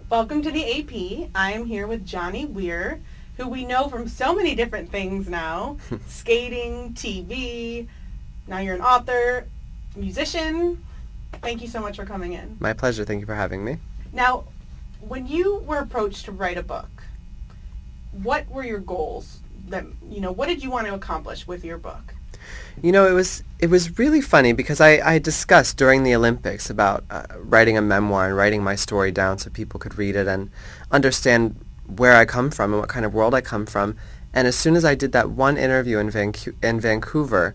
Welcome to the AP. I am here with Johnny Weir, who we know from so many different things now. Skating, TV, now you're an author, musician. Thank you so much for coming in. My pleasure. Thank you for having me. Now, when you were approached to write a book, what were your goals? What did you want to accomplish with your book? It was really funny because I discussed during the Olympics about writing a memoir and writing my story down so people could read it and understand where I come from and what kind of world I come from. And as soon as I did that one interview in Vancouver,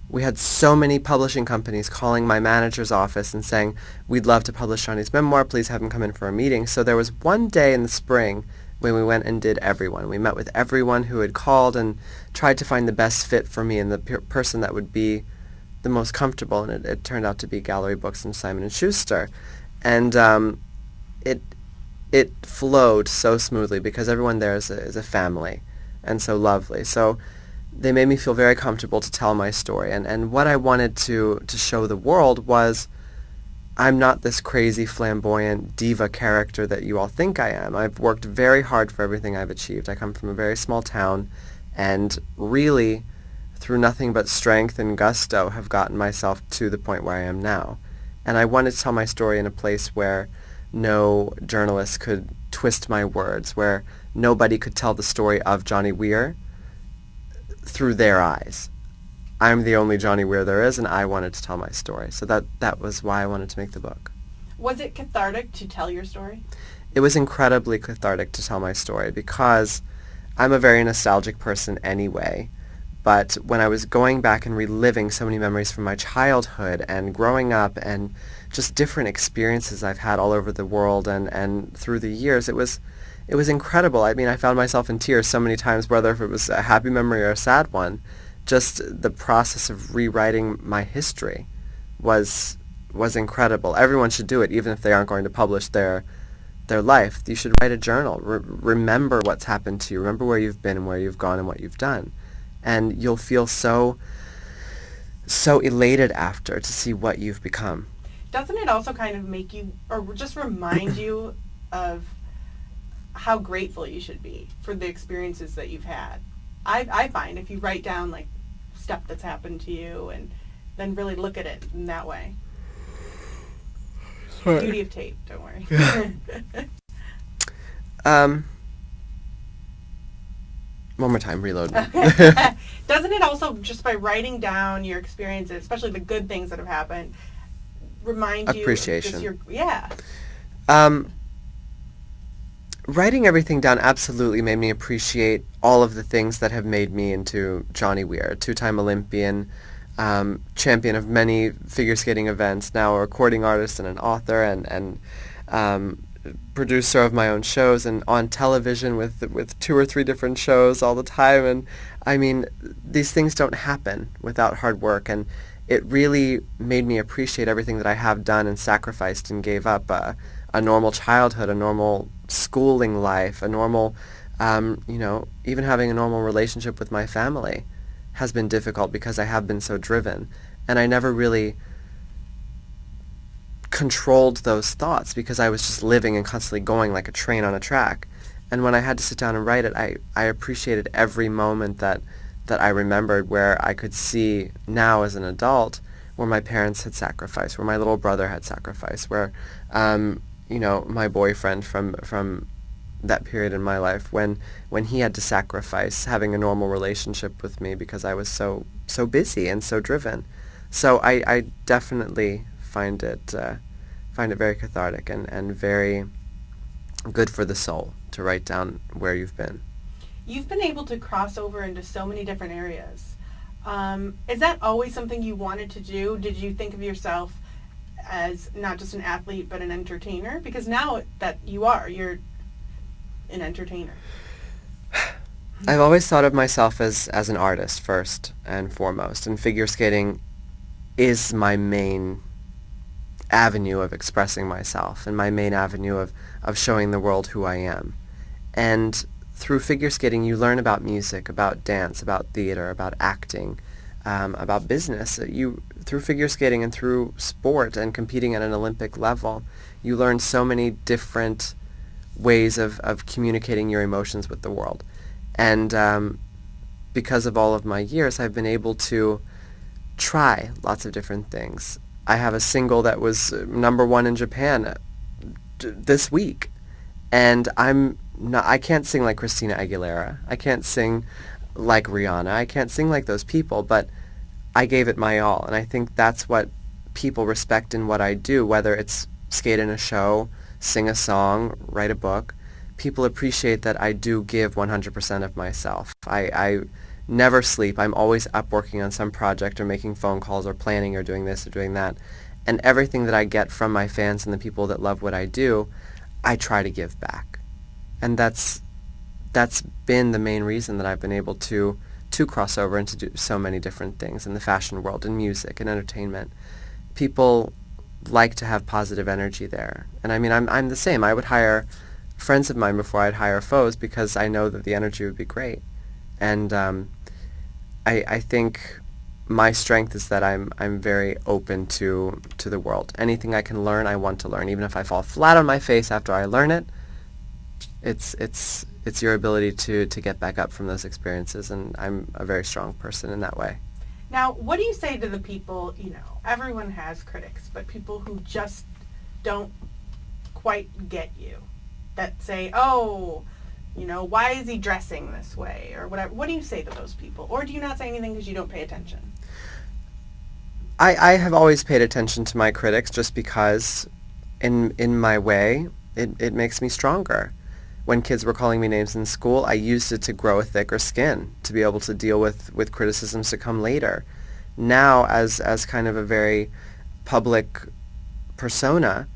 we had so many publishing companies calling my manager's office and saying, "We'd love to publish Johnny's memoir. Please have him come in for a meeting." So there was one day in the spring when we went and did everyone. We met with everyone who had called and tried to find the best fit for me and the person that would be the most comfortable, and it turned out to be Gallery Books and Simon & Schuster. And it flowed so smoothly because everyone there is a family and so lovely. So they made me feel very comfortable to tell my story. And what I wanted to show the world was I'm not this crazy, flamboyant diva character that you all think I am. I've worked very hard for everything I've achieved. I come from a very small town and really, through nothing but strength and gusto, have gotten myself to the point where I am now. And I wanted to tell my story in a place where no journalist could twist my words, where nobody could tell the story of Johnny Weir through their eyes. I'm the only Johnny Weir there is, and I wanted to tell my story. So that was why I wanted to make the book. Was it cathartic to tell your story? It was incredibly cathartic to tell my story because I'm a very nostalgic person anyway. But when I was going back and reliving so many memories from my childhood and growing up and just different experiences I've had all over the world and through the years, it was incredible. I mean, I found myself in tears so many times, whether if it was a happy memory or a sad one. Just the process of rewriting my history was incredible. Everyone should do it, even if they aren't going to publish their life. You should write a journal. Remember what's happened to you. Remember where you've been and where you've gone and what you've done. And you'll feel so elated after to see what you've become. Doesn't it also kind of make you, or just remind you of how grateful you should be for the experiences that you've had? I find if you write down like stuff that's happened to you and then really look at it in that way. Sorry. Beauty of tape, don't worry. One more time, reload. Doesn't it also, just by writing down your experiences, especially the good things that have happened, remind you appreciation? Of yeah. Writing everything down absolutely made me appreciate all of the things that have made me into Johnny Weir, a two-time Olympian, champion of many figure skating events, now a recording artist and an author and producer of my own shows and on television with 2 or 3 different shows all the time. And I mean, these things don't happen without hard work, and it really made me appreciate everything that I have done and sacrificed and gave up. A normal childhood, a normal schooling life, a normal, even having a normal relationship with my family has been difficult because I have been so driven. And I never really controlled those thoughts because I was just living and constantly going like a train on a track. And when I had to sit down and write it, I appreciated every moment that I remembered where I could see now as an adult where my parents had sacrificed, where my little brother had sacrificed, where my boyfriend from that period in my life when he had to sacrifice having a normal relationship with me because I was so busy and so driven. So I definitely find it very cathartic and very good for the soul to write down where you've been. You've been able to cross over into so many different areas. Is that always something you wanted to do? Did you think of yourself as not just an athlete but an entertainer? Because now that you're an entertainer. I've always thought of myself as an artist first and foremost, and figure skating is my main avenue of expressing myself and my main avenue of showing the world who I am. And through figure skating you learn about music, about dance, about theater, about acting, about business. Through figure skating and through sport and competing at an Olympic level, you learn so many different ways of communicating your emotions with the world. And because of all of my years, I've been able to try lots of different things. I have a single that was number one in Japan this week, and I can't sing like Christina Aguilera. I can't sing like Rihanna. I can't sing like those people, but I gave it my all, and I think that's what people respect in what I do, whether it's skate in a show, sing a song, write a book. People appreciate that I do give 100% of myself. I never sleep. I'm always up working on some project or making phone calls or planning or doing this or doing that. And everything that I get from my fans and the people that love what I do, I try to give back. And that's been the main reason that I've been able to cross over and to do so many different things in the fashion world, in music and entertainment. People like to have positive energy there. And I mean, I'm the same. I would hire friends of mine before I'd hire foes because I know that the energy would be great. And I think my strength is that I'm very open to the world. Anything I can learn, I want to learn. Even if I fall flat on my face after I learn it, it's your ability to get back up from those experiences, and I'm a very strong person in that way. Now, what do you say to the people, everyone has critics, but people who just don't quite get you, that say, oh, why is he dressing this way, or whatever? What do you say to those people? Or do you not say anything because you don't pay attention? I have always paid attention to my critics just because in my way, it makes me stronger. When kids were calling me names in school, I used it to grow a thicker skin, to be able to deal with criticisms to come later. Now, as kind of a very public persona,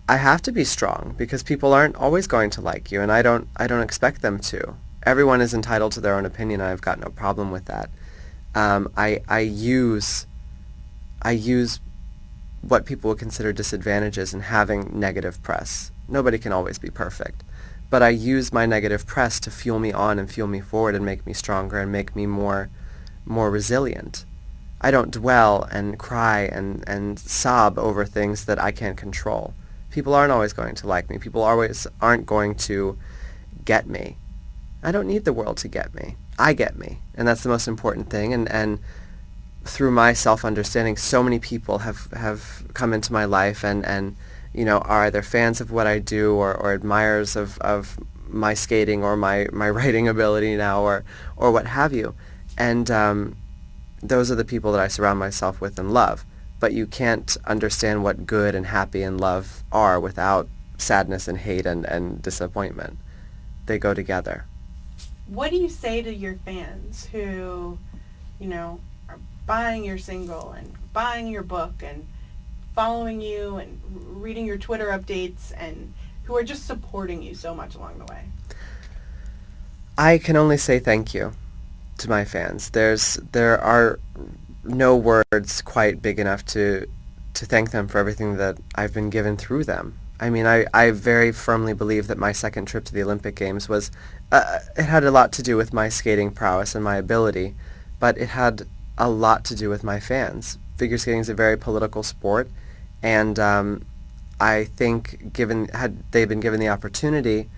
I have to be strong because people aren't always going to like you, and I don't expect them to. Everyone is entitled to their own opinion, and I've got no problem with that. I use what people would consider disadvantages in having negative press. Nobody can always be perfect. But I use my negative press to fuel me on and fuel me forward and make me stronger and make me more resilient. I don't dwell and cry and sob over things that I can't control. People aren't always going to like me. People always aren't going to get me. I don't need the world to get me. I get me. And that's the most important thing. And through my self-understanding, so many people have come into my life and are either fans of what I do or admirers of my skating or my writing ability now or what have you. And those are the people that I surround myself with and love. But you can't understand what good and happy and love are without sadness and hate and disappointment. They go together. What do you say to your fans who, are buying your single and buying your book and following you and reading your Twitter updates and who are just supporting you so much along the way? I can only say thank you to my fans. There are no words quite big enough to thank them for everything that I've been given through them. I mean, I very firmly believe that my second trip to the Olympic Games was, it had a lot to do with my skating prowess and my ability, but it had a lot to do with my fans. Figure skating is a very political sport, and I think had they been given the opportunity,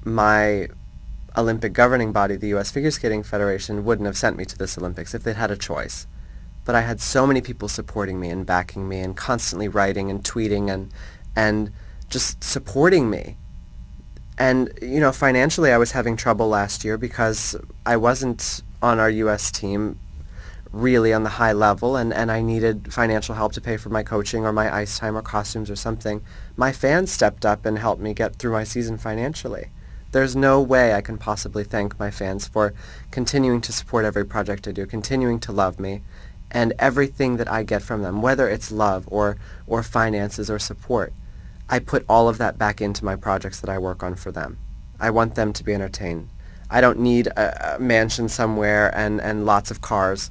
my Olympic governing body, the U.S. Figure Skating Federation, wouldn't have sent me to this Olympics if they'd had a choice. But I had so many people supporting me and backing me and constantly writing and tweeting and just supporting me. And, financially I was having trouble last year because I wasn't on our U.S. team really on the high level, and I needed financial help to pay for my coaching or my ice time or costumes or something. My fans stepped up and helped me get through my season financially. There's no way I can possibly thank my fans for continuing to support every project I do, continuing to love me, and everything that I get from them, whether it's love or finances or support. I put all of that back into my projects that I work on for them. I want them to be entertained. I don't need a mansion somewhere and lots of cars.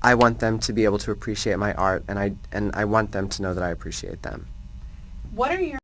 I want them to be able to appreciate my art, and I want them to know that I appreciate them. What are your